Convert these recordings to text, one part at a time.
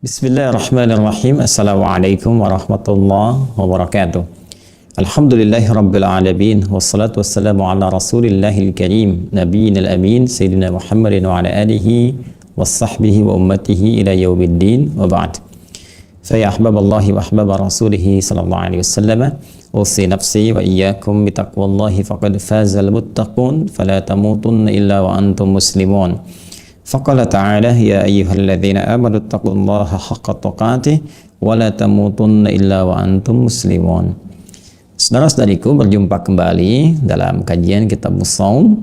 Bismillahirrahmanirrahim. Assalamualaikum warahmatullahi wabarakatuh. Alhamdulillahi rabbil alamin. Wassalatu wassalamu ala rasulillahil karim nabiyinal amin Sayyidina Muhammadin wa ala alihi wassahbihi wa ummatihi ila yaumiddin wa ba'd. Faya ahbaballahi wa ahbaba rasulihi sallallahu alaihi wasallam, usi nafsi wa iyyakum bitaqwallahi faqad fazal muttaqun fala tamutunna illa wa antum muslimun. Faqala ta'ala ya ayyuhalladzina amanu taqullaha haqqa tuqatih wa la tamutunna illa wa antum muslimun. Saudara-saudariku, berjumpa kembali dalam kajian Kitab Shaum,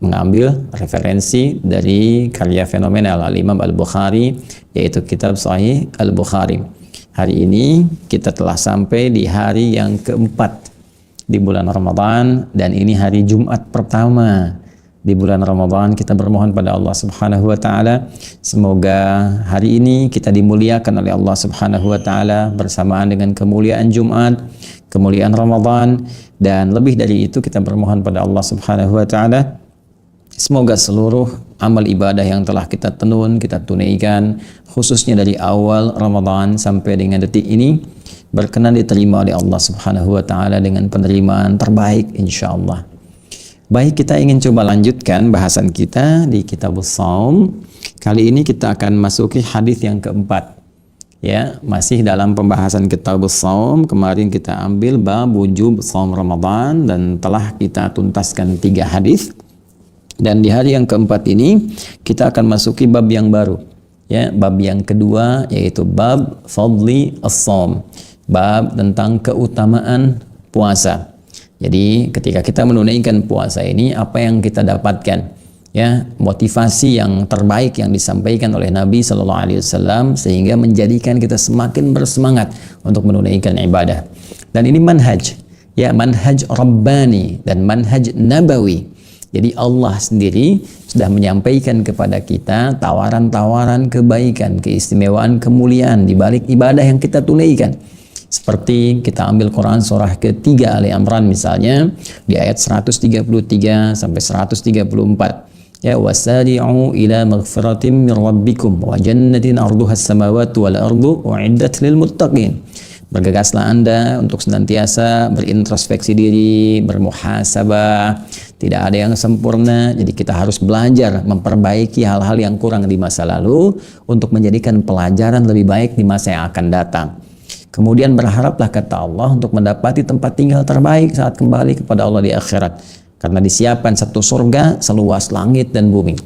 mengambil referensi dari karya fenomenal Al-Imam Al-Bukhari, yaitu kitab Sahih Al-Bukhari. Hari ini kita telah sampai di hari yang keempat di bulan Ramadan, dan ini hari Jumat pertama di bulan Ramadan. Kita bermohon pada Allah Subhanahu wa taala semoga hari ini kita dimuliakan oleh Allah Subhanahu wa taala bersamaan dengan kemuliaan Jumat, kemuliaan Ramadan, dan lebih dari itu kita bermohon pada Allah Subhanahu wa taala semoga seluruh amal ibadah yang telah kita tenun, kita tunaikan khususnya dari awal Ramadan sampai dengan detik ini berkenan diterima oleh Allah Subhanahu wa taala dengan penerimaan terbaik insyaallah. Baik, kita ingin coba lanjutkan bahasan kita di Kitab Shaum. Kali ini kita akan masuki hadis yang keempat. Ya, masih dalam pembahasan Kitab Shaum. Kemarin kita ambil bab wujub shaum Ramadan dan telah kita tuntaskan 3 hadis. Dan di hari yang keempat ini kita akan masuki bab yang baru. Ya, bab yang kedua yaitu bab fadli as-shaum. Bab tentang keutamaan puasa. Jadi ketika kita menunaikan puasa ini, apa yang kita dapatkan? Ya, motivasi yang terbaik yang disampaikan oleh Nabi Shallallahu Alaihi Wasallam sehingga menjadikan kita semakin bersemangat untuk menunaikan ibadah. Dan ini manhaj, ya, manhaj Rabbani dan manhaj Nabawi. Jadi Allah sendiri sudah menyampaikan kepada kita tawaran-tawaran kebaikan, keistimewaan, kemuliaan di balik ibadah yang kita tunaikan. Seperti kita ambil Quran surah ketiga Ali Imran misalnya di ayat 133 sampai 134. Ya, wasari'u ila maghfiratin min rabbikum wa jannatin arduha as-samawati wal ardu u'iddat lil muttaqin. Bergegaslah Anda untuk senantiasa berintrospeksi diri, bermuhasabah. Tidak ada yang sempurna, jadi kita harus belajar memperbaiki hal-hal yang kurang di masa lalu untuk menjadikan pelajaran lebih baik di masa yang akan datang. Kemudian berharaplah kata Allah untuk mendapati tempat tinggal terbaik saat kembali kepada Allah di akhirat. Karena disiapkan satu surga seluas langit dan bumi.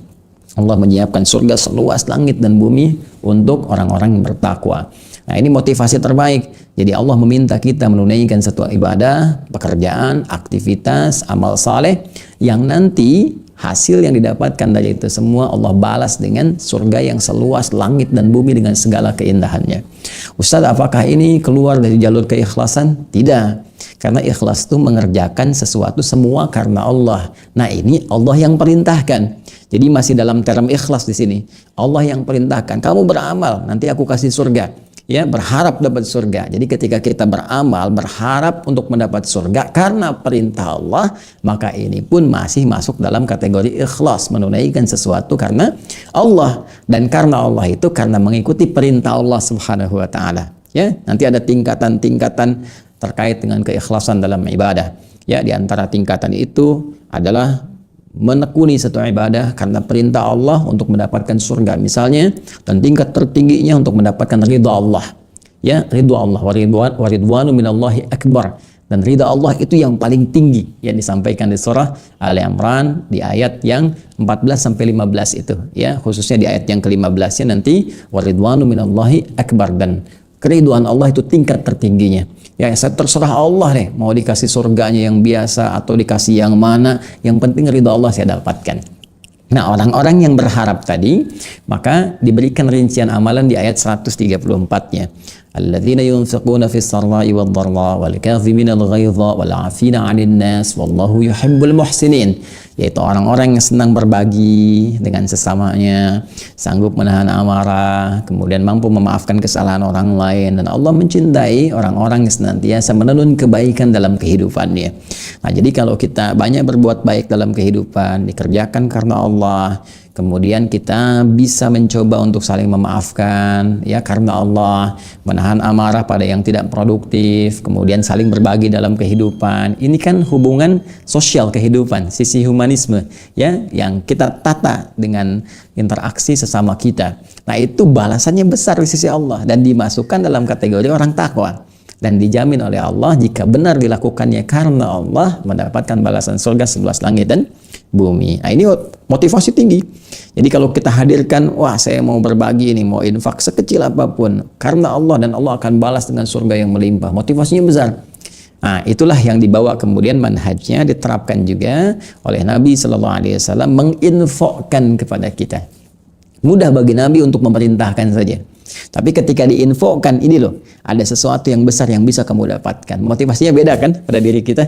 Allah menyiapkan surga seluas langit dan bumi untuk orang-orang yang bertakwa. Nah, ini motivasi terbaik. Jadi Allah meminta kita menunaikan satu ibadah, pekerjaan, aktivitas, amal saleh yang nanti hasil yang didapatkan dari itu semua Allah balas dengan surga yang seluas langit dan bumi dengan segala keindahannya. Ustaz, apakah ini keluar dari jalur keikhlasan? Tidak. Karena ikhlas itu mengerjakan sesuatu semua karena Allah. Nah, ini Allah yang perintahkan. Jadi masih dalam term ikhlas di sini. Allah yang perintahkan, kamu beramal, nanti aku kasih surga. Ya, berharap dapat surga. Jadi ketika kita beramal, berharap untuk mendapat surga karena perintah Allah, maka ini pun masih masuk dalam kategori ikhlas, menunaikan sesuatu karena Allah. Dan karena Allah itu karena mengikuti perintah Allah Subhanahu wa taala. Ya, nanti ada tingkatan-tingkatan terkait dengan keikhlasan dalam ibadah. Ya, di antara tingkatan itu adalah menekuni satu ibadah karena perintah Allah untuk mendapatkan surga misalnya, dan tingkat tertingginya untuk mendapatkan ridha Allah. Ya, ridha Allah, wa ridwanu minallahi akbar, dan ridha Allah itu yang paling tinggi yang disampaikan di surah Ali Imran di ayat yang 14 sampai 15 itu, ya, khususnya di ayat yang ke-15 nanti wa ridwanu minallahi akbar, dan keriduan Allah itu tingkat tertingginya. Ya, saya terserah Allah nih, mau dikasih surganya yang biasa atau dikasih yang mana, yang penting ridha Allah saya dapatkan. Nah, orang-orang yang berharap tadi, maka diberikan rincian amalan di ayat 134-nya. Alladzina yunfiquna fis sarra'i wad dharra wal kadhimina al ghaidha wal 'afina 'anil nas wallahu yuhibbul muhsinin. Yaitu orang-orang yang senang berbagi dengan sesamanya, sanggup menahan amarah, kemudian mampu memaafkan kesalahan orang lain, dan Allah mencintai orang-orang yang senantiasa menenun kebaikan dalam kehidupannya. Nah, jadi kalau kita banyak berbuat baik dalam kehidupan, dikerjakan karena Allah, kemudian kita bisa mencoba untuk saling memaafkan ya karena Allah, menahan amarah pada yang tidak produktif, kemudian saling berbagi dalam kehidupan. Ini kan hubungan sosial kehidupan, sisi humanisme ya yang kita tata dengan interaksi sesama kita. Nah, itu balasannya besar di sisi Allah dan dimasukkan dalam kategori orang takwa. Dan dijamin oleh Allah jika benar dilakukannya karena Allah mendapatkan balasan surga seluas langit dan bumi. Nah, ini motivasi tinggi. Jadi kalau kita hadirkan, wah saya mau berbagi ini, mau infak sekecil apapun karena Allah dan Allah akan balas dengan surga yang melimpah. Motivasinya besar. Nah, itulah yang dibawa kemudian manhajnya diterapkan juga oleh Nabi Shallallahu Alaihi Wasallam menginfokkan kepada kita. Mudah bagi Nabi untuk memerintahkan saja. Tapi ketika diinfokan, ini loh, ada sesuatu yang besar yang bisa kamu dapatkan. Motivasinya beda kan pada diri kita?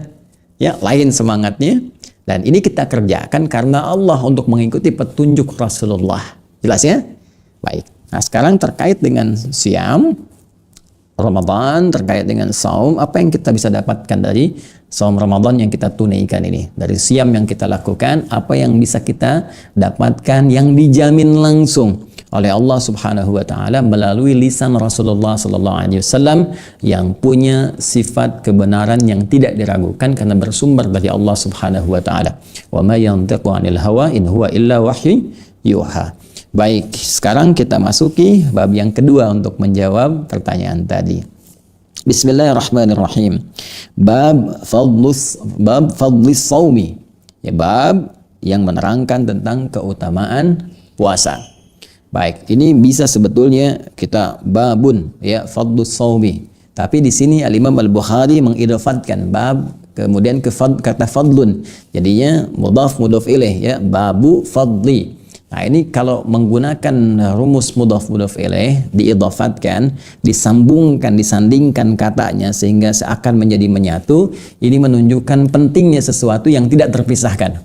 Ya, lain semangatnya. Dan ini kita kerjakan karena Allah untuk mengikuti petunjuk Rasulullah. Jelas ya? Baik. Nah, sekarang terkait dengan siam Ramadan, terkait dengan saum, apa yang kita bisa dapatkan dari saum Ramadan yang kita tunaikan ini? Dari siam yang kita lakukan, apa yang bisa kita dapatkan yang dijamin langsung oleh Allah Subhanahu wa taala melalui lisan Rasulullah sallallahu alaihi wasallam yang punya sifat kebenaran yang tidak diragukan karena bersumber dari Allah Subhanahu wa taala. Wa ma yantiqu 'anil hawa in huwa illa wahyu yuha. Baik, sekarang kita masuki bab yang kedua untuk menjawab pertanyaan tadi. Bismillahirrahmanirrahim. Bab fadlis shaumi. Ya, bab yang menerangkan tentang keutamaan puasa. Baik, ini bisa sebetulnya kita babun ya fadlus shaumi. Tapi di sini Al-Imam Al-Bukhari mengidafatkan bab kemudian ke kata fadlun. Jadinya mudhaf ilaih ya babu fadli. Nah, ini kalau menggunakan rumus mudhaf ilaih diidafatkan, disambungkan, disandingkan katanya sehingga seakan menjadi menyatu, ini menunjukkan pentingnya sesuatu yang tidak terpisahkan.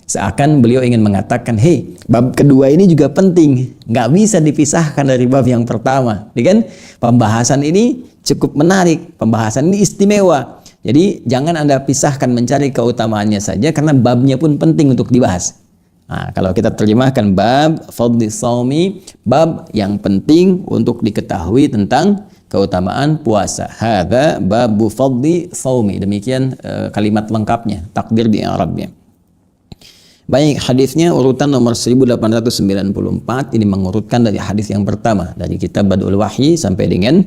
Seakan beliau ingin mengatakan, hei, bab kedua ini juga penting, nggak bisa dipisahkan dari bab yang pertama. Jadi kan pembahasan ini cukup menarik, pembahasan ini istimewa. Jadi jangan Anda pisahkan mencari keutamaannya saja karena babnya pun penting untuk dibahas. Nah, kalau kita terjemahkan bab fadlis shaumi, bab yang penting untuk diketahui tentang keutamaan puasa. Hadza babu fadli shaumi. Demikian kalimat lengkapnya, takdir di Arabnya. Baik, hadisnya urutan nomor 1894 ini mengurutkan dari hadis yang pertama dari kitab Badul Wahyi sampai dengan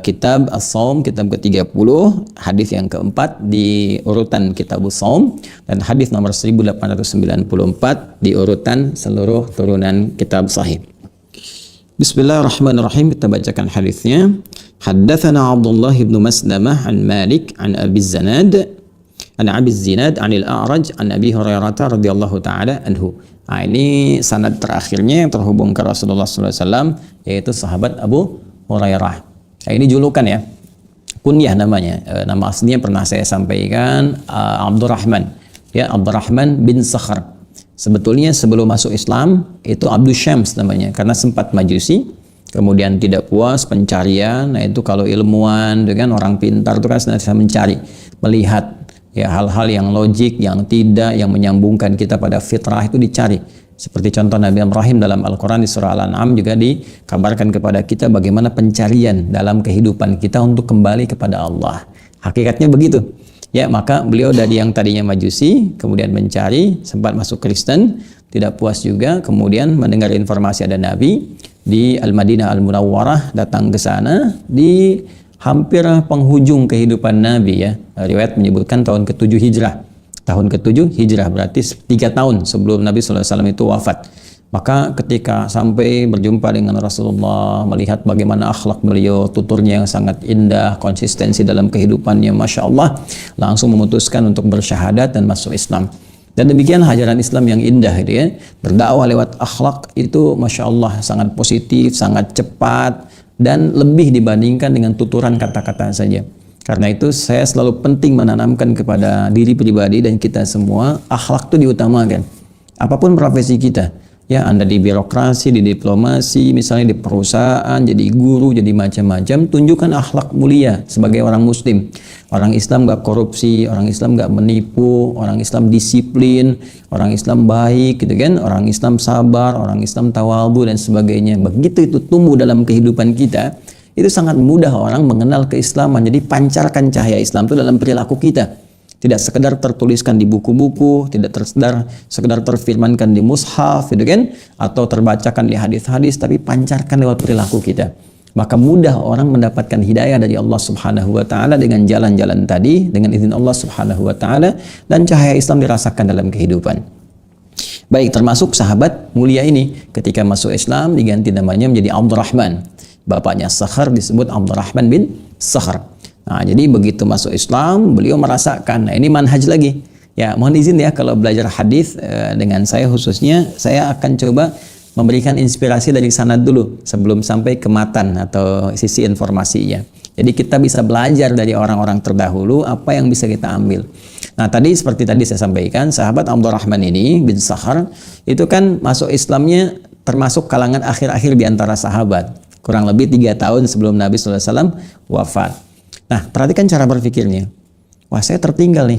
kitab As-Shaum kitab ke-30, hadis yang keempat di urutan kitab As-Shaum dan hadis nomor 1894 di urutan seluruh turunan kitab sahih. Bismillahirrahmanirrahim, kita bacakan hadisnya. Haddatsana Abdullah bin Maslamah an Malik an Abi Zanad an Abi Zinad anil A'raj an Abi Hurairah radhiyallahu taala anhu. Nah, ini sanad terakhirnya yang terhubung ke Rasulullah sallallahu alaihi wasallam yaitu sahabat Abu Hurairah. Nah, ini julukan ya. Kunyah namanya. Nama aslinya pernah saya sampaikan Abdurrahman. Ya, Abdurrahman bin Sakhr. Sebetulnya sebelum masuk Islam itu Abdus Syams namanya karena sempat Majusi. Kemudian tidak puas pencarian, nah itu kalau ilmuwan dengan orang pintar itu kan senantiasa mencari, melihat ya hal-hal yang logik, yang tidak, yang menyambungkan kita pada fitrah itu dicari. Seperti contoh Nabi Ibrahim dalam Al-Quran di surah Al-An'am juga dikabarkan kepada kita bagaimana pencarian dalam kehidupan kita untuk kembali kepada Allah. Hakikatnya begitu. Ya, maka beliau dari yang tadinya Majusi, kemudian mencari, sempat masuk Kristen, tidak puas juga, kemudian mendengar informasi ada Nabi di Al-Madinah Al-Munawwarah, datang ke sana di hampir penghujung kehidupan Nabi ya. Riwayat menyebutkan tahun ke-7 Hijrah. Tahun ke-7 Hijrah berarti 3 tahun sebelum Nabi SAW itu wafat. Maka ketika sampai berjumpa dengan Rasulullah, melihat bagaimana akhlak beliau, tuturnya yang sangat indah, konsistensi dalam kehidupannya, Masya Allah, langsung memutuskan untuk bersyahadat dan masuk Islam. Dan demikian ajaran Islam yang indah gitu ya. Berdakwah lewat akhlak itu Masya Allah sangat positif, sangat cepat, dan lebih dibandingkan dengan tuturan kata-kata saja. Karena itu saya selalu penting menanamkan kepada diri pribadi dan kita semua, akhlak itu diutamakan. Apapun profesi kita, Ya, Anda di birokrasi, di diplomasi, misalnya di perusahaan, jadi guru, jadi macam-macam, tunjukkan akhlak mulia sebagai orang muslim. Orang Islam gak korupsi, orang Islam gak menipu, orang Islam disiplin, orang Islam baik, gitu kan? Orang Islam sabar, orang Islam tawadhu dan sebagainya. Begitu itu tumbuh dalam kehidupan kita, itu sangat mudah orang mengenal keislaman. Jadi pancarkan cahaya Islam itu dalam perilaku kita. Tidak sekedar tertuliskan di buku-buku, tidak sekedar terfirmankan di mushaf, gitu kan? Atau terbacakan di hadis-hadis, tapi pancarkan lewat perilaku kita. Maka mudah orang mendapatkan hidayah dari Allah Subhanahu wa taala dengan jalan-jalan tadi, dengan izin Allah Subhanahu wa taala, dan cahaya Islam dirasakan dalam kehidupan. Baik, termasuk sahabat mulia ini ketika masuk Islam diganti namanya menjadi Abdurrahman. Bapaknya Sakhar disebut Abdurrahman bin Sakhar. Nah, jadi begitu masuk Islam, beliau merasakan. Nah, ini manhaj lagi. Ya, mohon izin ya kalau belajar hadis dengan saya khususnya, saya akan coba memberikan inspirasi dari sanad dulu sebelum sampai ke matan atau sisi informasinya. Jadi kita bisa belajar dari orang-orang terdahulu apa yang bisa kita ambil. Nah, tadi seperti tadi saya sampaikan, sahabat Abdurrahman ini bin Sakhar itu kan masuk Islamnya termasuk kalangan akhir-akhir di antara sahabat. Kurang lebih 3 tahun sebelum Nabi SAW wafat. Nah, perhatikan cara berpikirnya. Wah, saya tertinggal nih.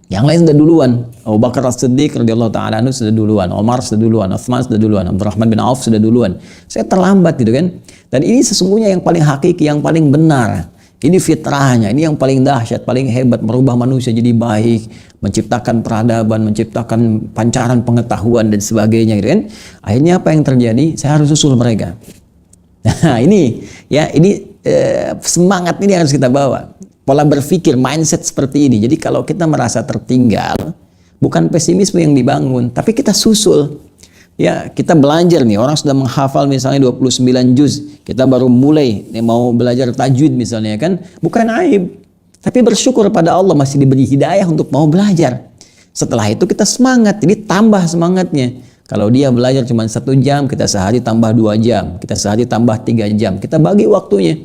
Yang lain sudah duluan. Abu Bakar As-Siddiq radhiyallahu ta'ala anhu sudah duluan. Umar sudah duluan. Utsman sudah duluan. Abdurrahman bin Auf sudah duluan. Saya terlambat gitu kan. Dan ini sesungguhnya yang paling hakiki, yang paling benar. Ini fitrahnya. Ini yang paling dahsyat, paling hebat. Merubah manusia jadi baik. Menciptakan peradaban, menciptakan pancaran pengetahuan dan sebagainya gitu kan. Akhirnya apa yang terjadi? Saya harus susul mereka. Nah, ini ya, ini semangat ini harus kita bawa, pola berpikir, mindset seperti ini. Jadi kalau kita merasa tertinggal, bukan pesimisme yang dibangun, tapi kita susul. Ya, kita belajar nih, orang sudah menghafal misalnya 29 juz, kita baru mulai mau belajar tajwid misalnya kan, bukan aib, tapi bersyukur pada Allah masih diberi hidayah untuk mau belajar. Setelah itu kita semangat, jadi tambah semangatnya. Kalau dia belajar cuma 1 jam, kita sehari tambah 2 jam, kita sehari tambah 3 jam, kita bagi waktunya.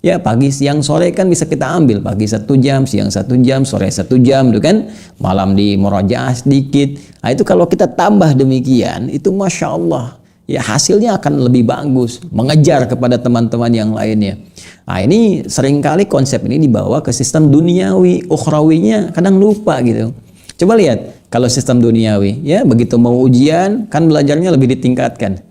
Ya, pagi, siang, sore kan bisa kita ambil. Pagi 1 jam, siang 1 jam, sore 1 jam, gitu kan? Malam di murajaah sedikit. Nah, itu kalau kita tambah demikian, itu Masya Allah. Ya, hasilnya akan lebih bagus. Mengejar kepada teman-teman yang lainnya. Nah, ini seringkali konsep ini dibawa ke sistem duniawi. Ukhrawinya kadang lupa gitu. Coba lihat, kalau sistem duniawi, ya begitu mau ujian, kan belajarnya lebih ditingkatkan.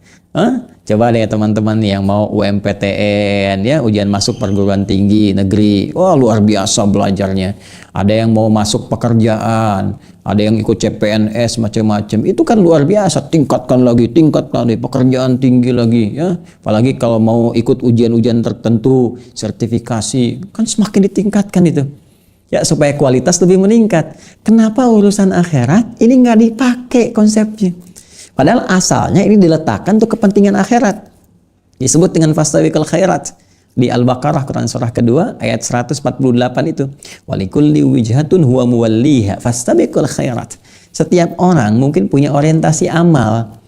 Coba deh teman-teman yang mau UMPTN, ya ujian masuk perguruan tinggi negeri, wah luar biasa belajarnya. Ada yang mau masuk pekerjaan, ada yang ikut CPNS macam-macam, itu kan luar biasa. Tingkatkan lagi pekerjaan tinggi lagi, ya. Apalagi kalau mau ikut ujian-ujian tertentu, sertifikasi, kan semakin ditingkatkan itu. Ya, supaya kualitas lebih meningkat. Kenapa urusan akhirat ini nggak dipakai konsepnya? Padahal asalnya ini diletakkan untuk kepentingan akhirat. Disebut dengan fastabiqul khairat. Di Al-Baqarah, Quran surah kedua, ayat 148 itu. Walikulli wijhatun huwa muwalliha fastabiqul khairat. Setiap orang mungkin punya orientasi amal.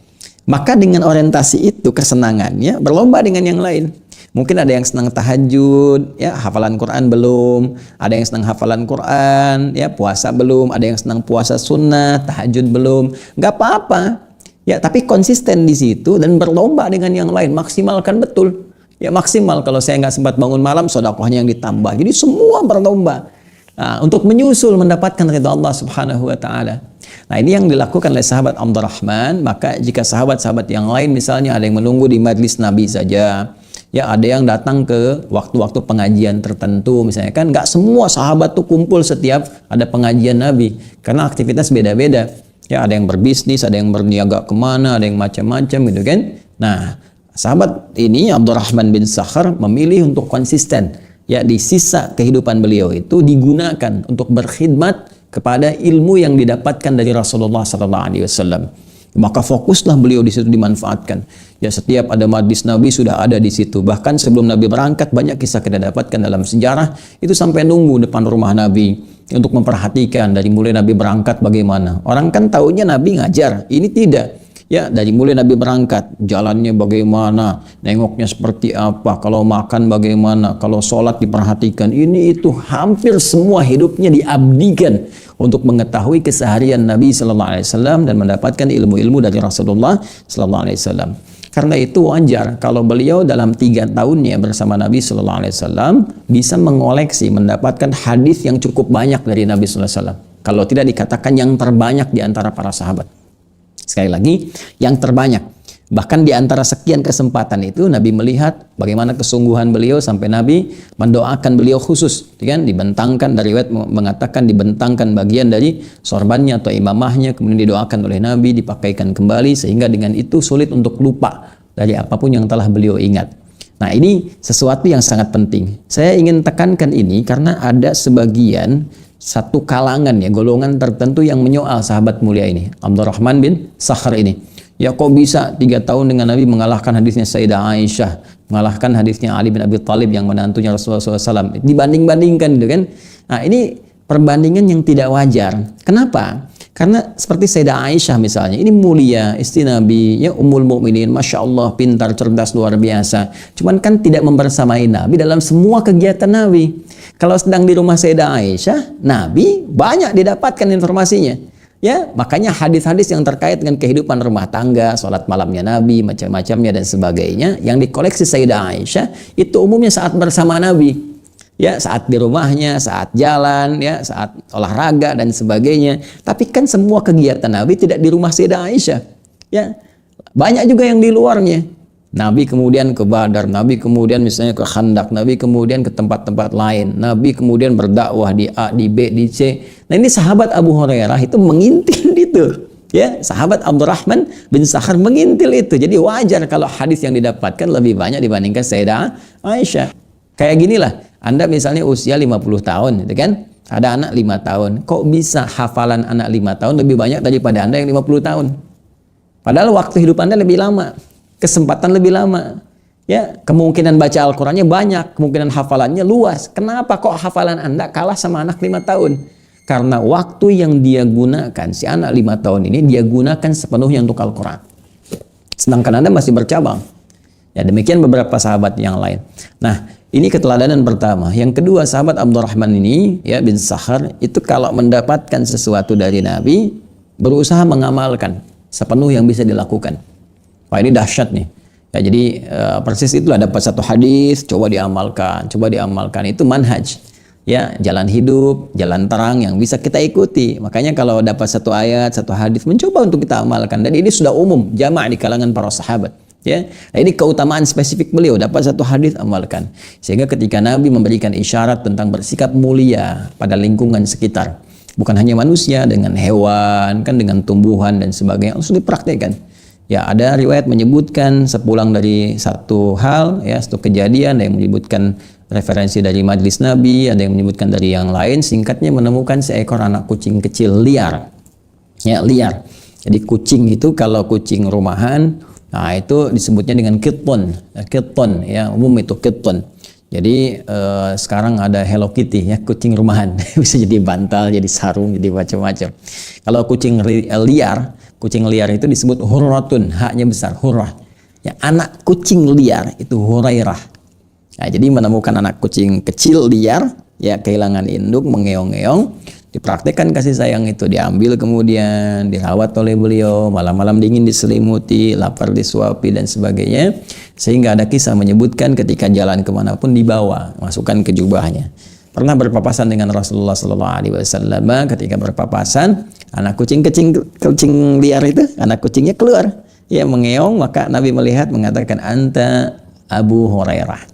Maka dengan orientasi itu, kesenangannya berlomba dengan yang lain. Mungkin ada yang senang tahajud, ya hafalan Quran belum. Ada yang senang hafalan Quran, ya puasa belum. Ada yang senang puasa sunnah, tahajud belum. Nggak apa-apa. Ya, tapi konsisten di situ dan berlomba dengan yang lain, maksimalkan betul. Ya, maksimal kalau saya nggak sempat bangun malam, sedekahnya yang ditambah. Jadi semua berlomba. Nah, untuk menyusul mendapatkan ridha Allah Subhanahu wa taala. Nah, ini yang dilakukan oleh sahabat Abdurrahman. Maka jika sahabat-sahabat yang lain misalnya ada yang menunggu di majlis Nabi saja, ya ada yang datang ke waktu-waktu pengajian tertentu misalnya kan, nggak semua sahabat tuh kumpul setiap ada pengajian Nabi karena aktivitas beda-beda. Ya, ada yang berbisnis, ada yang berniaga kemana, ada yang macam-macam gitu kan. Nah, sahabat ini Abdurrahman bin Sakhar memilih untuk konsisten. Ya, di sisa kehidupan beliau itu digunakan untuk berkhidmat kepada ilmu yang didapatkan dari Rasulullah SAW. Maka fokuslah beliau di situ dimanfaatkan. Ya, setiap ada majlis Nabi sudah ada di situ. Bahkan sebelum Nabi berangkat banyak kisah kita dapatkan dalam sejarah itu sampai nunggu depan rumah Nabi untuk memperhatikan dari mulai Nabi berangkat bagaimana. Orang kan taunya Nabi ngajar, ini tidak. Ya, dari mulai Nabi berangkat, jalannya bagaimana, nengoknya seperti apa, kalau makan bagaimana, kalau sholat diperhatikan, ini itu hampir semua hidupnya diabdikan untuk mengetahui keseharian Nabi Sallallahu Alaihi Wasallam dan mendapatkan ilmu-ilmu dari Rasulullah Sallallahu Alaihi Wasallam. Karena itu wajar kalau beliau dalam 3 tahunnya bersama Nabi Sallallahu Alaihi Wasallam bisa mengoleksi, mendapatkan hadis yang cukup banyak dari Nabi Sallallahu Alaihi Wasallam. Kalau tidak dikatakan yang terbanyak di antara para sahabat. Sekali lagi, yang terbanyak. Bahkan di antara sekian kesempatan itu Nabi melihat bagaimana kesungguhan beliau sampai Nabi mendoakan beliau khusus, kan? Dibentangkan, dari riwayat mengatakan dibentangkan bagian dari sorbannya atau imamahnya, kemudian didoakan oleh Nabi, dipakaikan kembali sehingga dengan itu sulit untuk lupa dari apapun yang telah beliau ingat. Nah, ini sesuatu yang sangat penting. Saya ingin tekankan ini karena ada sebagian satu kalangan ya, golongan tertentu yang menyoal sahabat mulia ini, Abdurrahman bin Sakhr ini. Ya kok bisa 3 tahun dengan Nabi mengalahkan hadisnya Sayyidah Aisyah, mengalahkan hadisnya Ali bin Abi Thalib yang menantunya Rasulullah SAW, dibanding-bandingkan gitu kan. Nah, ini perbandingan yang tidak wajar. Kenapa? Karena seperti Sayyidah Aisyah misalnya, ini mulia, istri Nabi, ya Ummul Mukminin, Masya Allah, pintar, cerdas, luar biasa. Cuman kan tidak membersamai Nabi dalam semua kegiatan Nabi. Kalau sedang di rumah Sayyidah Aisyah, Nabi banyak didapatkan informasinya. Ya, makanya hadis-hadis yang terkait dengan kehidupan rumah tangga, sholat malamnya Nabi, macam-macamnya dan sebagainya, yang dikoleksi Sayyidah Aisyah, itu umumnya saat bersama Nabi. Ya, saat di rumahnya, saat jalan, ya, saat olahraga dan sebagainya. Tapi kan semua kegiatan Nabi tidak di rumah Sayyidah Aisyah. Ya, banyak juga yang di luarnya. Nabi kemudian ke Badar, Nabi kemudian misalnya ke Khandaq, Nabi kemudian ke tempat-tempat lain, Nabi kemudian berdakwah di A, di B, di C. Nah, ini sahabat Abu Hurairah itu mengintil itu. Ya, sahabat Abdurrahman bin Sakhr mengintil itu. Jadi wajar kalau hadis yang didapatkan lebih banyak dibandingkan Sayyidah Aisyah. Kayak ginilah, Anda misalnya usia 50 tahun, gitu kan? Ada anak 5 tahun. Kok bisa hafalan anak 5 tahun lebih banyak daripada Anda yang 50 tahun? Padahal waktu hidup Anda lebih lama, kesempatan lebih lama. Ya, kemungkinan baca Al-Qur'annya banyak, kemungkinan hafalannya luas. Kenapa kok hafalan Anda kalah sama anak 5 tahun? Karena waktu yang dia gunakan, si anak 5 tahun ini dia gunakan sepenuhnya untuk Al-Qur'an. Sedangkan Anda masih bercabang. Ya, demikian beberapa sahabat yang lain. Nah, ini keteladanan pertama. Yang kedua, sahabat Abdurrahman ini, ya bin Sakhr, itu kalau mendapatkan sesuatu dari Nabi, berusaha mengamalkan sepenuh yang bisa dilakukan. Wah, ini dahsyat nih. Ya, jadi persis itulah, dapat satu hadis, coba diamalkan. Itu manhaj. Ya, jalan hidup, jalan terang yang bisa kita ikuti. Makanya kalau dapat satu ayat, satu hadis, mencoba untuk kita amalkan. Dan ini sudah umum, jamaah di kalangan para sahabat. Ya, nah, ini keutamaan spesifik beliau, dapat satu hadis, amalkan. Sehingga ketika Nabi memberikan isyarat tentang bersikap mulia pada lingkungan sekitar, bukan hanya manusia, dengan hewan, kan dengan tumbuhan dan sebagainya, langsung dipraktekkan. Ya, ada riwayat menyebutkan sepulang dari satu hal, ya, satu kejadian, ada yang menyebutkan referensi dari majlis Nabi, ada yang menyebutkan dari yang lain. Singkatnya, menemukan seekor anak kucing kecil liar. Ya, liar. Jadi kucing itu kalau kucing rumahan, nah itu disebutnya dengan kitton, ya, umum itu kitton. Jadi sekarang ada Hello Kitty, ya, kucing rumahan, bisa jadi bantal, jadi sarung, jadi macam-macam. Kalau kucing liar itu disebut hurratun, haknya besar, hurrah. Ya, anak kucing liar itu Hurairah. Nah, jadi menemukan anak kucing kecil liar, ya, kehilangan induk, mengeong-ngeong, dipraktekkan kasih sayang itu, diambil kemudian dirawat oleh beliau, malam-malam dingin diselimuti, lapar disuapi dan sebagainya. Sehingga ada kisah menyebutkan ketika jalan kemanapun dibawa, masukkan ke jubahnya. Pernah berpapasan dengan Rasulullah SAW. Ketika berpapasan, anak kucing liar itu, anak kucingnya keluar, ya, mengeong. Maka Nabi melihat, mengatakan, Anta Abu Hurairah.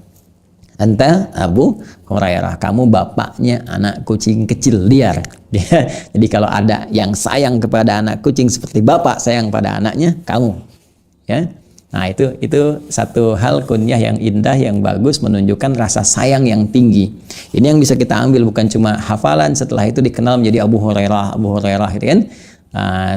Anta Abu Hurairah, kamu bapaknya anak kucing kecil liar. Jadi kalau ada yang sayang kepada anak kucing seperti bapak sayang pada anaknya, kamu. Ya. Nah, itu satu hal kunyah yang indah, yang bagus, menunjukkan rasa sayang yang tinggi. Ini yang bisa kita ambil, bukan cuma hafalan, setelah itu dikenal menjadi Abu Hurairah, gitu kan.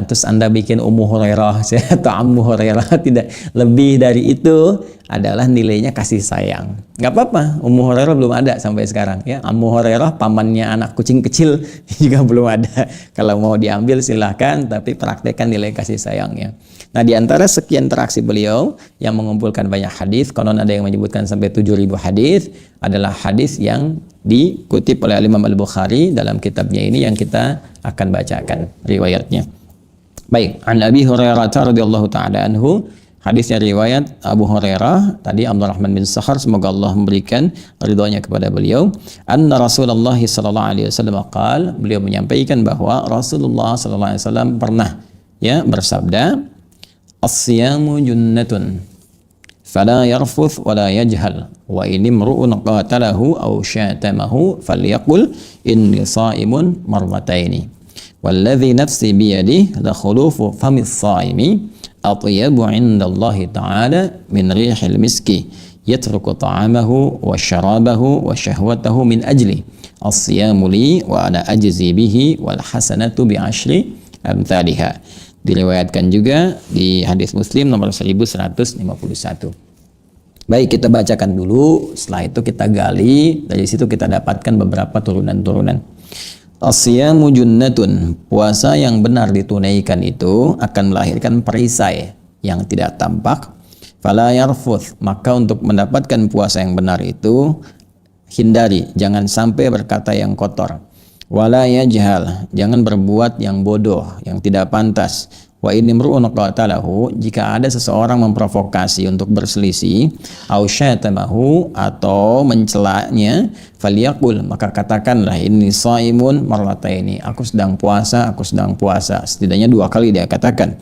Terus Anda bikin Ummu Hurairah atau Ammu Hurairah, tidak, lebih dari itu. adalah nilainya kasih sayang. Nggak apa-apa, Ummu Hurairah belum ada sampai sekarang ya. Ummu Hurairah pamannya anak kucing kecil juga belum ada. Kalau mau diambil silahkan, tapi praktekkan nilai kasih sayangnya. Nah, di antara sekian interaksi beliau yang mengumpulkan banyak hadis, konon ada yang menyebutkan sampai 7.000 hadis, adalah hadis yang dikutip oleh Imam Al-Bukhari dalam kitabnya ini yang kita akan bacakan riwayatnya. Baik, an Abi Hurairah radhiyallahu taala anhu, hadisnya riwayat Abu Hurairah, tadi Abdurrahman bin Sakhar, semoga Allah memberikan ridhonya kepada beliau. Anna Rasulullah sallallahu alaihi wasallam qaal, beliau menyampaikan bahwa Rasulullah sallallahu alaihi wasallam pernah ya bersabda, as-siyamu junnatun fala yarfuth wala yajhal wa in imru'un qatalahu aw syatamahu falyaqul inni sha'imun marrataini walladzi nafsi biyadihi la khulufu famis shaimi atyabu 'inda Allah ta'ala min rihil miski yatruku ta'amahu wa syarabahu wa syahwatahu min ajli as-siyamu li wa ana ajzi bihi wal hasanatu bi asyri amthaliha. Diriwayatkan juga di hadis Muslim nomor 1151. Baik, kita bacakan dulu, setelah itu kita gali, dari situ kita dapatkan beberapa turunan-turunan. As-siyamu junnatun, puasa yang benar ditunaikan itu akan melahirkan perisai yang tidak tampak. Fala yarfuth, maka untuk mendapatkan puasa yang benar itu hindari, jangan sampai berkata yang kotor. Wala yajhal, jangan berbuat yang bodoh, yang tidak pantas. Wa in imru'un qatalahu, jika ada seseorang memprovokasi untuk berselisih, au syatamahu, atau mencelanya, falyaqul, maka katakanlah inni shaimun marrataini, aku sedang puasa, aku sedang puasa. Setidaknya 2 kali dia katakan.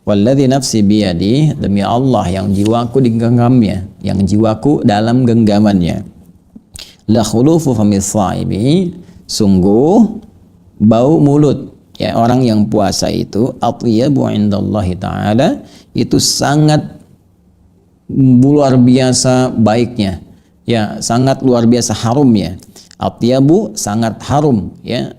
Walladzi nafsi biyadi, demi Allah yang jiwaku digenggamnya, yang jiwaku dalam genggamannya. La khulufu famis shaimi, sungguh bau mulut ya orang yang puasa itu atyabu indallahi ta'ala, itu sangat luar biasa baiknya ya, sangat luar biasa harumnya. Atyabu, sangat harum ya,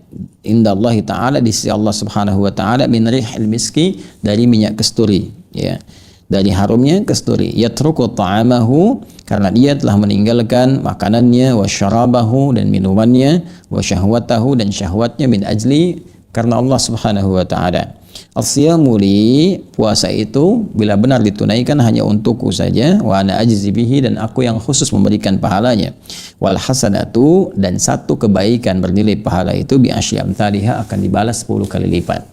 indallahi ta'ala, di sisi Allah subhanahu wa ta'ala, min rihil miski, dari minyak kesturi ya, dari harumnya kesturi. Yatruku ta'amahu, karena dia telah meninggalkan makanannya, wa syarabahu, dan minumannya, wa syahwatahu, dan syahwatnya, min ajli, karena Allah subhanahu wa ta'ala. As-siyamu li, puasa itu bila benar ditunaikan hanya untukku saja, wa ana ajzi bihi, dan aku yang khusus memberikan pahalanya. Wal hasanatu, dan satu kebaikan bernilai pahala itu bi asyri amthaliha, akan dibalas 10 kali lipat.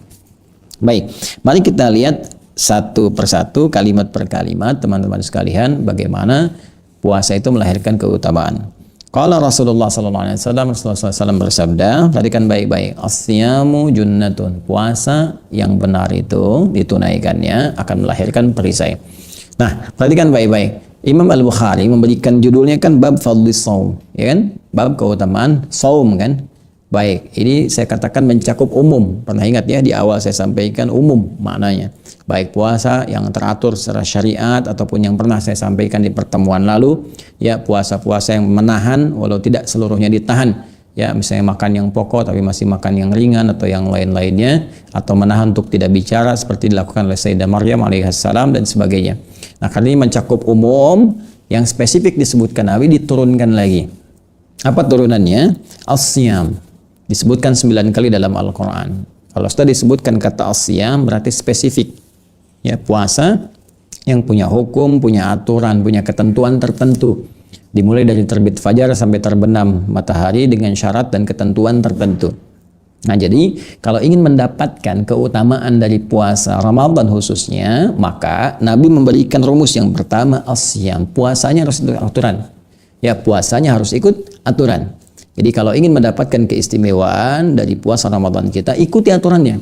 Baik, mari kita lihat satu persatu, kalimat per kalimat, teman-teman sekalian, bagaimana puasa itu melahirkan keutamaan. Qala Rasulullah sallallahu alaihi wasallam, Rasulullah SAW bersabda, perhatikan baik-baik, as-siyamu junnatun, puasa yang benar itu ditunaikannya akan melahirkan perisai. Nah, perhatikan baik-baik. Imam Al-Bukhari memberikan judulnya kan bab fadlis shaum, ya kan? Bab keutamaan saum kan? Baik, ini saya katakan mencakup umum. Pernah ingat ya, di awal saya sampaikan umum maknanya. Baik puasa yang teratur secara syariat ataupun yang pernah saya sampaikan di pertemuan lalu, ya puasa-puasa yang menahan walau tidak seluruhnya ditahan. Ya, misalnya makan yang pokok tapi masih makan yang ringan atau yang lain-lainnya, atau menahan untuk tidak bicara seperti dilakukan oleh Sayyidah Maryam alaihissalam dan sebagainya. Nah, karena ini mencakup umum, yang spesifik disebutkan Nabi diturunkan lagi. Apa turunannya? As-siyam. Disebutkan 9 kali dalam Al-Quran. Kalau sudah disebutkan kata as-siyam berarti spesifik. Ya, puasa yang punya hukum, punya aturan, punya ketentuan tertentu. Dimulai dari terbit fajar sampai terbenam matahari dengan syarat dan ketentuan tertentu. Nah, jadi kalau ingin mendapatkan keutamaan dari puasa Ramadan khususnya, maka Nabi memberikan rumus yang pertama, as-siyam. Puasanya harus ikut aturan. Ya, puasanya harus ikut aturan. Jadi kalau ingin mendapatkan keistimewaan dari puasa Ramadan kita, ikuti aturannya.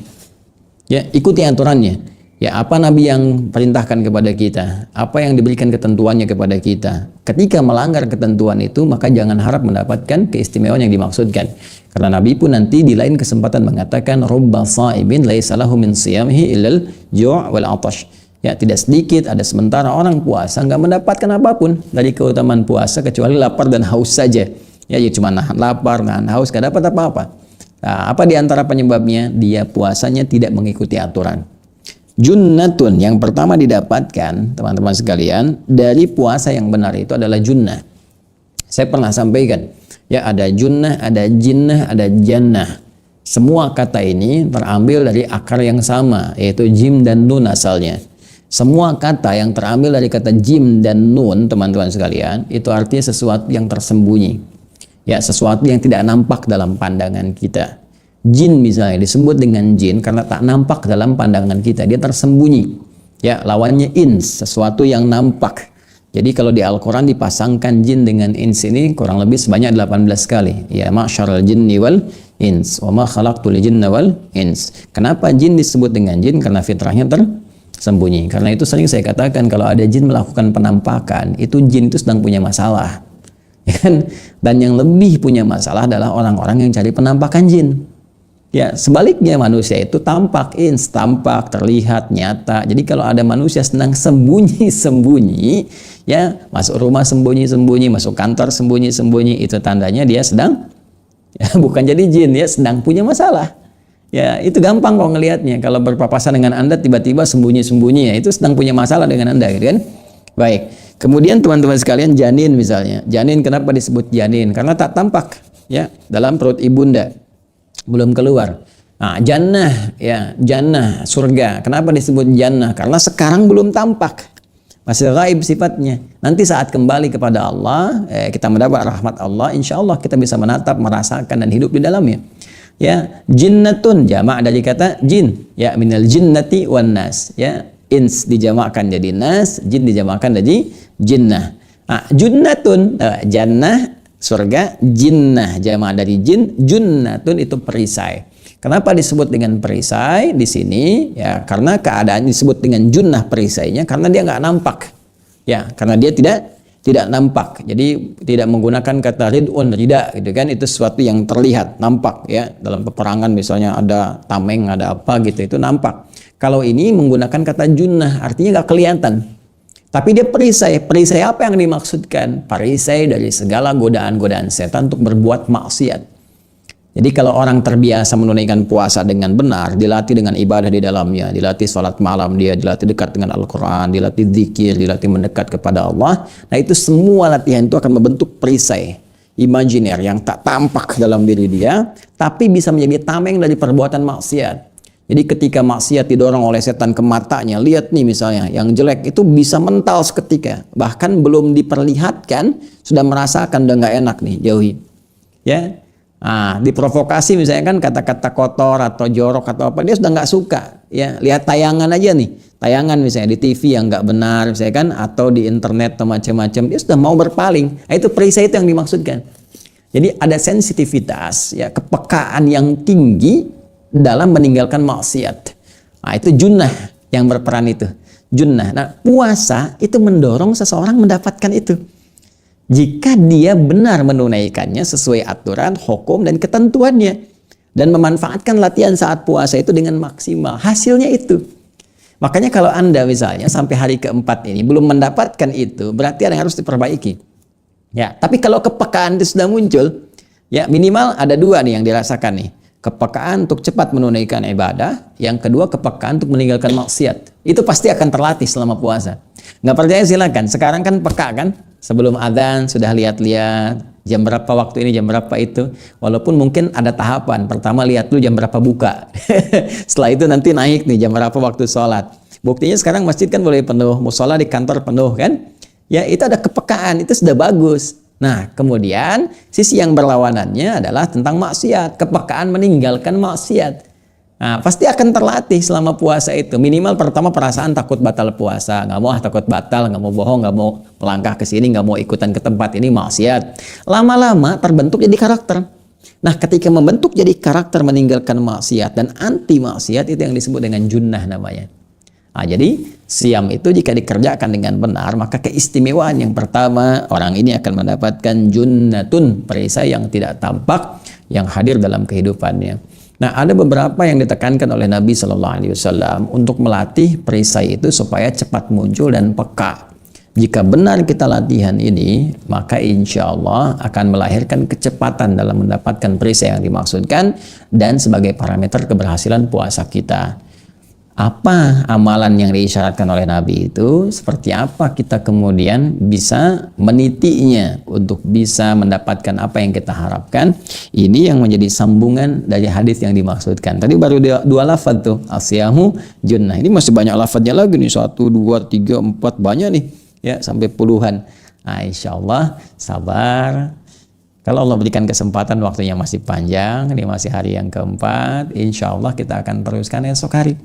Ya, ikuti aturannya. Ya, apa Nabi yang perintahkan kepada kita? Apa yang diberikan ketentuannya kepada kita? Ketika melanggar ketentuan itu, maka jangan harap mendapatkan keistimewaan yang dimaksudkan. Karena Nabi pun nanti di lain kesempatan mengatakan, "Rubba sha'imin laisa lahu min siyamihi illal ju' wal 'atash." Ya, tidak sedikit ada sementara orang puasa nggak mendapatkan apapun dari keutamaan puasa kecuali lapar dan haus saja. Ya, cuma nahan lapar, nahan haus, gak dapat apa-apa. Nah, apa di antara penyebabnya? Dia puasanya tidak mengikuti aturan. Junnatun, yang pertama didapatkan teman-teman sekalian dari puasa yang benar itu adalah junnah. Saya pernah sampaikan, ya, ada junnah, ada jinnah, ada jannah. Semua kata ini terambil dari akar yang sama, yaitu jim dan nun asalnya. Semua kata yang terambil dari kata jim dan nun, teman-teman sekalian, itu artinya sesuatu yang tersembunyi. Ya, sesuatu yang tidak nampak dalam pandangan kita. Jin misalnya disebut dengan jin karena tak nampak dalam pandangan kita, dia tersembunyi. Ya, lawannya ins, sesuatu yang nampak. Jadi kalau di Al-Quran dipasangkan jin dengan ins ini kurang lebih sebanyak 18 kali. Ya, ma'syaral jinni wal ins, wa ma khalaqtul jinna wal ins. Kenapa jin disebut dengan jin? Karena fitrahnya tersembunyi. Karena itu sering saya katakan kalau ada jin melakukan penampakan, itu jin itu sedang punya masalah. Dan yang lebih punya masalah adalah orang-orang yang cari penampakan jin. Ya, sebaliknya manusia itu tampak, ins, tampak, terlihat, nyata. Jadi kalau ada manusia sedang sembunyi-sembunyi, ya, masuk rumah sembunyi-sembunyi, masuk kantor sembunyi-sembunyi, itu tandanya dia sedang, ya, bukan jadi jin, ya, sedang punya masalah. Ya, itu gampang kok ngelihatnya. Kalau berpapasan dengan Anda tiba-tiba sembunyi-sembunyi, ya, itu sedang punya masalah dengan Anda, gitu kan? Baik. Kemudian teman-teman sekalian, janin misalnya. Janin kenapa disebut janin? Karena tak tampak, ya, dalam perut ibunda. Belum keluar. Nah, jannah, ya, jannah, surga. Kenapa disebut jannah? Karena sekarang belum tampak. Masih gaib sifatnya. Nanti saat kembali kepada Allah, kita mendapat rahmat Allah, insya Allah kita bisa menatap, merasakan dan hidup di dalamnya. Ya, jinnatun, jamak dari kata jin. Ya, minal jinnati wan nas. Ya, ins dijamakkan jadi nas, jin dijamakkan jadi jinnah. Nah, junnatun, jannah, surga, jinnah, jamaah dari jin, junnatun itu perisai. Kenapa disebut dengan perisai di sini? Ya, karena keadaan disebut dengan junnah perisainya karena dia nggak nampak. Ya, karena dia tidak nampak. Jadi tidak menggunakan kata ridun, rida, gitu kan? Itu sesuatu yang terlihat, nampak, ya. Dalam peperangan misalnya ada tameng, ada apa gitu, itu nampak. Kalau ini menggunakan kata junnah, artinya nggak kelihatan. Tapi dia perisai. Perisai apa yang dimaksudkan? Perisai dari segala godaan-godaan setan untuk berbuat maksiat. Jadi kalau orang terbiasa menunaikan puasa dengan benar, dilatih dengan ibadah di dalamnya, dilatih sholat malam dia, dilatih dekat dengan Al-Quran, dilatih zikir, dilatih mendekat kepada Allah. Nah, itu semua latihan itu akan membentuk perisai imajiner yang tak tampak dalam diri dia, tapi bisa menjadi tameng dari perbuatan maksiat. Jadi ketika maksiat didorong oleh setan ke matanya, lihat nih misalnya, yang jelek itu bisa mental seketika. Bahkan belum diperlihatkan, sudah merasakan udah nggak enak nih, jauhi. Ya, nah, diprovokasi misalnya kan kata-kata kotor atau jorok atau apa, dia sudah nggak suka. Ya, lihat tayangan aja nih, tayangan misalnya di TV yang nggak benar, misalnya kan, atau di internet atau macam-macam, dia sudah mau berpaling. Nah, itu perisai itu yang dimaksudkan. Jadi ada sensitivitas, ya, kepekaan yang tinggi dalam meninggalkan maksiat. Nah, itu junnah yang berperan itu. Junnah. Nah, puasa itu mendorong seseorang mendapatkan itu. Jika dia benar menunaikannya sesuai aturan, hukum, dan ketentuannya. Dan memanfaatkan latihan saat puasa itu dengan maksimal. Hasilnya itu. Makanya kalau Anda misalnya sampai hari keempat ini belum mendapatkan itu, berarti ada yang harus diperbaiki. Ya, tapi kalau kepekaan itu sudah muncul, ya minimal ada dua nih yang dirasakan nih. Kepekaan untuk cepat menunaikan ibadah, yang kedua kepekaan untuk meninggalkan maksiat. Itu pasti akan terlatih selama puasa. Nggak percaya silakan. Sekarang kan peka kan, sebelum adzan sudah lihat-lihat jam berapa waktu ini, jam berapa itu. Walaupun mungkin ada tahapan. Pertama lihat dulu jam berapa buka. Setelah itu nanti naik nih jam berapa waktu sholat. Buktinya sekarang masjid kan boleh penuh, musola di kantor penuh kan. Ya, itu ada kepekaan, itu sudah bagus. Nah, kemudian sisi yang berlawanannya adalah tentang maksiat, kepekaan meninggalkan maksiat. Nah, pasti akan terlatih selama puasa itu. Minimal pertama perasaan takut batal puasa, nggak mau takut batal, nggak mau bohong, nggak mau melangkah ke sini, nggak mau ikutan ke tempat ini, maksiat. Lama-lama terbentuk jadi karakter. Nah, ketika membentuk jadi karakter meninggalkan maksiat dan anti maksiat, itu yang disebut dengan junnah namanya. Nah, jadi siam itu jika dikerjakan dengan benar, maka keistimewaan yang pertama, orang ini akan mendapatkan junnatun, perisai yang tidak tampak, yang hadir dalam kehidupannya. Nah, ada beberapa yang ditekankan oleh Nabi Shallallahu Alaihi Wasallam untuk melatih perisai itu supaya cepat muncul dan peka. Jika benar kita latihan ini, maka insya Allah akan melahirkan kecepatan dalam mendapatkan perisai yang dimaksudkan dan sebagai parameter keberhasilan puasa kita. apa amalan yang diisyaratkan oleh Nabi itu, seperti apa kita kemudian bisa menitinya untuk bisa mendapatkan apa yang kita harapkan. Ini yang menjadi sambungan dari hadis yang dimaksudkan. Tadi baru dua lafaz tuh, asyamu junnah. Ini masih banyak lafaznya lagi nih, 1, 2, 3, 4, banyak nih ya, sampai puluhan. Nah, insya Allah sabar. Kalau Allah berikan kesempatan, waktunya masih panjang, ini masih hari yang keempat, insya Allah kita akan teruskan esok hari.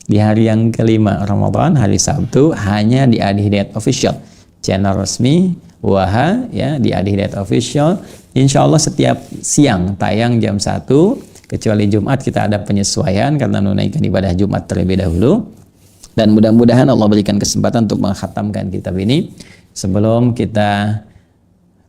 Di hari yang kelima Ramadan, hari Sabtu, hanya di Adi Hidayat Official, channel resmi Waha ya, di Adi Hidayat Official. Insya Allah setiap siang tayang jam 1, kecuali Jumat kita ada penyesuaian karena menunaikan ibadah Jumat terlebih dahulu. Dan mudah-mudahan Allah berikan kesempatan untuk mengkhatamkan kitab ini sebelum kita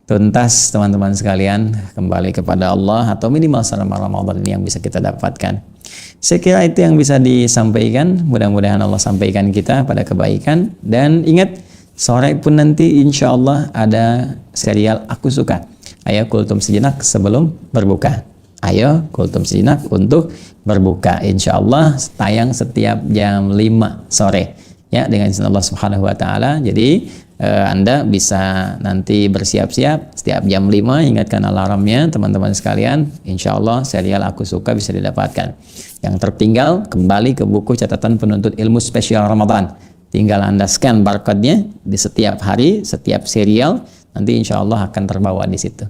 tuntas, teman-teman sekalian, kembali kepada Allah, atau minimal selama Ramadan ini yang bisa kita dapatkan. Saya kira itu yang bisa disampaikan. Mudah-mudahan Allah sampaikan kita pada kebaikan. Dan ingat, sore pun nanti insya Allah ada serial Aku Suka. Ayo kultum sejenak sebelum berbuka. Ayo kultum sejenak untuk berbuka. Insya Allah tayang setiap jam 5 sore. Ya, dengan izin Allah Subhanahu Wa Taala. Jadi Anda bisa nanti bersiap-siap setiap jam 5, ingatkan alarmnya teman-teman sekalian. Insya Allah serial Aku Suka bisa didapatkan. Yang tertinggal kembali ke buku catatan penuntut ilmu spesial Ramadan. Tinggal Anda scan barcode-nya di setiap hari, setiap serial, nanti insya Allah akan terbawa di situ.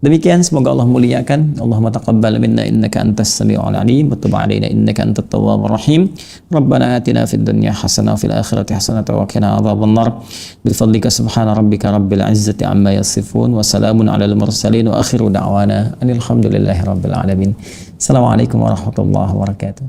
Demikian, semoga Allah muliakan. Allahumma taqabbal minna innaka antas sami'ul alim wa tub 'alaina innaka antat tawwabur rahim. Rabbana atina fid dunya hasanah wa fil akhirati hasanah wa qina adzabannar. Bi fadlika subhana rabbika rabbil izzati amma yasifun wa salamun 'alal mursalin wa akhiru da'wana alhamdulillahi rabbil alamin. Assalamualaikum warahmatullahi wabarakatuh.